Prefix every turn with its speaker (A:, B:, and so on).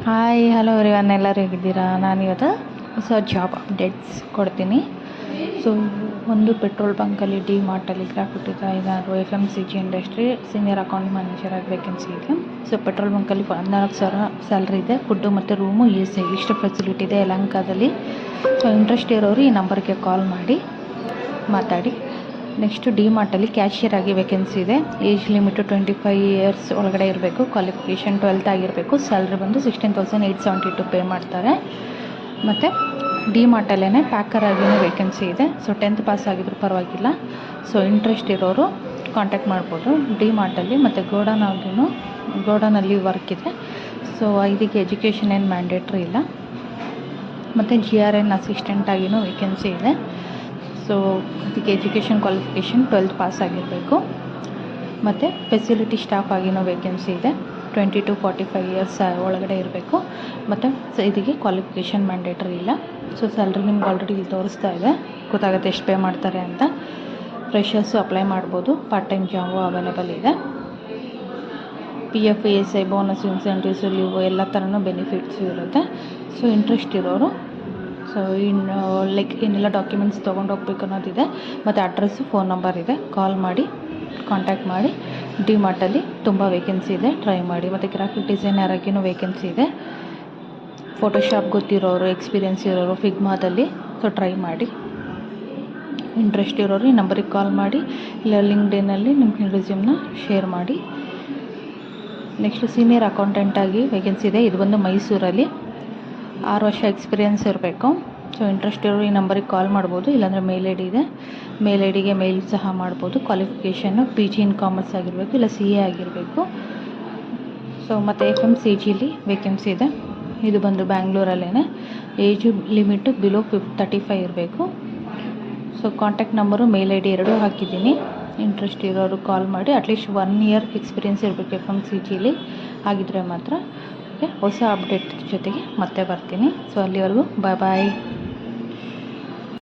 A: Hi hello everyone, ಎಲ್ಲರೂ ಹೇಗಿದ್ದೀರಾ? ನಾನಿವತ್ತು ಹೊಸ ಜಾಬ್ ಅಪ್ಡೇಟ್ಸ್ ಕೊಡ್ತೀನಿ. ಸೊ ಒಂದು ಪೆಟ್ರೋಲ್ ಬಂಕಲ್ಲಿ ಡಿ ಮಾರ್ಟಲ್ಲಿ graphic designer FMCG industry senior account manager ಆಗಿ ವೇಕೆನ್ಸಿ ಇದೆ. ಸೊ ಪೆಟ್ರೋಲ್ ಬಂಕಲ್ಲಿ 14,000 ಸ್ಯಾಲ್ರಿ ಇದೆ. ಫುಡ್ಡು ಮತ್ತು ರೂಮು AC ಇಷ್ಟು ಫೆಸಿಲಿಟಿ ಇದೆ ಯಲಹಂಕದಲ್ಲಿ. ಸೊ ಇಂಟ್ರೆಸ್ಟ್ ಇರೋರು ಈ ನಂಬರ್ಗೆ ಕಾಲ್ ಮಾಡಿ ಮಾತಾಡಿ. ನೆಕ್ಸ್ಟು ಡಿ ಮಾರ್ಟಲ್ಲಿ ಕ್ಯಾಶಿಯರ್ ಆಗಿ ವೇಕೆನ್ಸಿ ಇದೆ. ಏಜ್ ಲಿಮಿಟು 25 ಇಯರ್ಸ್ ಒಳಗಡೆ ಇರಬೇಕು. ಕ್ವಾಲಿಫಿಕೇಷನ್ 12th ಆಗಿರಬೇಕು. ಸ್ಯಾಲ್ರಿ ಬಂದು 16,872 ಪೇ ಮಾಡ್ತಾರೆ. ಮತ್ತು ಡಿ ಮಾರ್ಟಲ್ಲೇ ಪ್ಯಾಕರ್ ಆಗಿಯೂ ವೇಕೆನ್ಸಿ ಇದೆ. ಸೊ 10th ಪಾಸ್ ಆಗಿದ್ರು ಪರವಾಗಿಲ್ಲ. ಸೊ ಇಂಟ್ರೆಸ್ಟ್ ಇರೋರು ಕಾಂಟ್ಯಾಕ್ಟ್ ಮಾಡ್ಬೋದು ಡಿ ಮಾರ್ಟಲ್ಲಿ. ಮತ್ತು ಗೋಡನಲ್ಲಿ ವರ್ಕ್ ಇದೆ. ಸೊ ಇದಕ್ಕೆ ಎಜುಕೇಷನ್ ಏನು ಮ್ಯಾಂಡೇಟ್ರಿ ಇಲ್ಲ. ಮತ್ತು GRN ಅಸಿಸ್ಟೆಂಟ್ ಆಗಿಯೂ ವೇಕೆನ್ಸಿ ಇದೆ. ಸೊ ಅದಕ್ಕೆ ಎಜುಕೇಷನ್ ಕ್ವಾಲಿಫಿಕೇಷನ್ 12th ಪಾಸ್ ಆಗಿರಬೇಕು. ಮತ್ತು ಫೆಸಿಲಿಟಿ ಸ್ಟಾಫ್ ಆಗಿಯೂ ವೇಕೆನ್ಸಿ ಇದೆ. 20 to 45 ಇಯರ್ಸ್ ಒಳಗಡೆ ಇರಬೇಕು. ಮತ್ತು ಇದಕ್ಕೆ ಕ್ವಾಲಿಫಿಕೇಷನ್ ಮ್ಯಾಂಡೇಟ್ರಿ ಇಲ್ಲ. ಸೊ ಸ್ಯಾಲ್ರಿ ನಿಮ್ಗೆ ಆಲ್ರೆಡಿ ಇಲ್ಲಿ ತೋರಿಸ್ತಾ ಇದೆ, ಗೊತ್ತಾಗುತ್ತೆ ಎಷ್ಟು ಪೇ ಮಾಡ್ತಾರೆ ಅಂತ. ಫ್ರೆಷರ್ಸು ಅಪ್ಲೈ ಮಾಡ್ಬೋದು. ಪಾರ್ಟ್ ಟೈಮ್ ಜಾಬು ಅವೈಲೇಬಲ್ ಇದೆ. PF ESI bonus incentives leave ಎಲ್ಲ ಥರನೂ ಬೆನಿಫಿಟ್ಸು ಇರುತ್ತೆ. ಸೊ ಇಂಟ್ರೆಸ್ಟ್ ಇರೋರು ಏನೆಲ್ಲ ಡಾಕ್ಯುಮೆಂಟ್ಸ್ ತೊಗೊಂಡು ಹೋಗ್ಬೇಕು ಅನ್ನೋದಿದೆ. ಮತ್ತು ಅಡ್ರೆಸ್ಸು ಫೋನ್ ನಂಬರ್ ಇದೆ, ಕಾಲ್ ಮಾಡಿ ಕಾಂಟ್ಯಾಕ್ಟ್ ಮಾಡಿ. ಡಿ ಮಾರ್ಟಲ್ಲಿ ತುಂಬ ವೇಕೆನ್ಸಿ ಇದೆ, ಟ್ರೈ ಮಾಡಿ. ಮತ್ತು ಗ್ರಾಫಿಕ್ ಡಿಸೈನರ್ ಆಗಿಯೂ ವೇಕೆನ್ಸಿ ಇದೆ. ಫೋಟೋಶಾಪ್ ಗೊತ್ತಿರೋರು, ಎಕ್ಸ್ಪೀರಿಯೆನ್ಸ್ ಇರೋರು ಫಿಗ್ಮಾದಲ್ಲಿ. ಸೊ ಟ್ರೈ ಮಾಡಿ. ಇಂಟ್ರೆಸ್ಟ್ ಇರೋರು ಈ ನಂಬರಿಗೆ ಕಾಲ್ ಮಾಡಿ, ಇಲ್ಲ ಲಿಂಕ್ಡ್ಇನ್ನಲ್ಲಿ ನಿಮ್ಮ ರೆಸ್ಯೂಮ್ನ ಶೇರ್ ಮಾಡಿ. ನೆಕ್ಸ್ಟು ಸೀನಿಯರ್ ಅಕೌಂಟೆಂಟ್ ಆಗಿ ವೇಕೆನ್ಸಿ ಇದೆ. ಇದು ಬಂದು ಮೈಸೂರಲ್ಲಿ 6 ವರ್ಷ ಎಕ್ಸ್ಪೀರಿಯೆನ್ಸ್ ಇರಬೇಕು. ಸೊ ಇಂಟ್ರೆಸ್ಟ್ ಇರೋರು ಈ ನಂಬರಿಗೆ ಕಾಲ್ ಮಾಡ್ಬೋದು. ಇಲ್ಲಾಂದರೆ ಮೇಲ್ ಐ ಡಿ ಇದೆ, ಮೇಲ್ ಐ ಡಿಗೆ ಮೇಲ್ ಸಹ ಮಾಡ್ಬೋದು. ಕ್ವಾಲಿಫಿಕೇಷನ್ನು PG ಇನ್ ಕಾಮರ್ಸ್ ಆಗಿರಬೇಕು, ಇಲ್ಲ CA ಆಗಿರಬೇಕು. ಸೊ ಮತ್ತು FMCGಲಿ ವೇಕೆನ್ಸಿ ಇದೆ. ಇದು ಬಂದು ಬ್ಯಾಂಗ್ಳೂರಲ್ಲೇ. ಏಜು ಲಿಮಿಟು ಬಿಲೋ 35 ಇರಬೇಕು. So contact number mail I D ಎರಡೂ ಹಾಕಿದ್ದೀನಿ. ಇಂಟ್ರೆಸ್ಟ್ ಇರೋರು ಕಾಲ್ ಮಾಡಿ. ಅಟ್ಲೀಸ್ಟ್ 1 ಇಯರ್ ಎಕ್ಸ್ಪೀರಿಯೆನ್ಸ್ ಇರಬೇಕು FMCGಲಿ, ಆಗಿದ್ದರೆ ಮಾತ್ರ. ಹೊಸ ಅಪ್ಡೇಟ್ ಜೊತೆಗೆ ಮತ್ತೆ ಬರ್ತೀನಿ. ಸೊ ಅಲ್ಲಿವರೆಗೂ ಬಾಯ್.